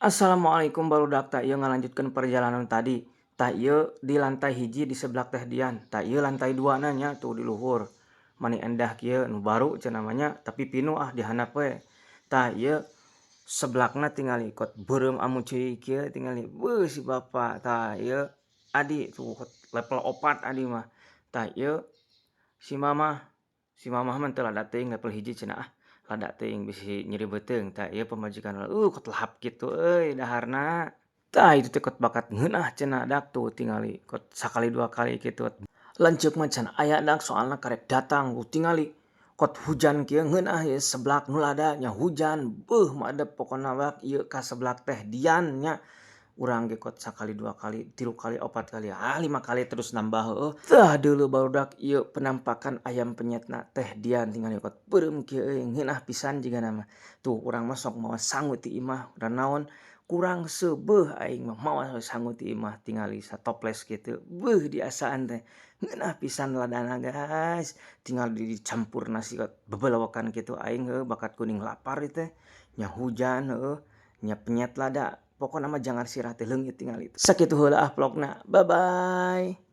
Assalamualaikum barudak tak ieu ngalanjutkeun perjalanan tadi. Tak ieu di lantai hiji di sebelah teh Dian. Tak ieu lantai 2 nanya tuh di luhur. Mani endah kieu nu baru cenah namanya tapi pinu di handap we. Tak ieu seblakna tinggal ikut beureum amu ceuing kieu tinggali beuh si bapa. Tak ieu adi tuh level 4 adi mah. Tak ieu si mamah. Si mamah mah teu lada teuing level hiji cenah lada teuing bisi nyeureubeuteung. Tah ieu pamajikanna, kot lahap kitu euy daharna. Tah itu teh kot bakat ngeunah cenah dak tuh tingali kot sakali dua kali kitu. Lanceuk mah can aya dak soalna karek datang tuh tingali kot hujan kieu ngeunah ieu seblak nu lada nya hujan. Beuh madep pokona bak ieu ka seblak teh Dian nya. Urang ge kot sakali, 2 kali, 3 kali, 4 kali, 5 kali terus nambah heueuh. Tah deuleu barudak ieu penampakan ayam penyetna Teh Dian tingali kot beureum kieu euy ngeunah pisan jigana mah. Tuh urang mah sok mawa sangu ti imah da naon kurang seubeuh aing mah mawa sangu ti imah tingali satoples kitu. Beuh diasaan teh ngeunah pisan ladana guys. Tinggal dicampur nasi kot bebelewokan kitu aing heueuh bakat kuning lapar ieu teh. Nya hujan heueuh, nya penyet lada. Pokona mah jangar sirah teh leungit tingali. Sakitu heula vlogna. Bye bye.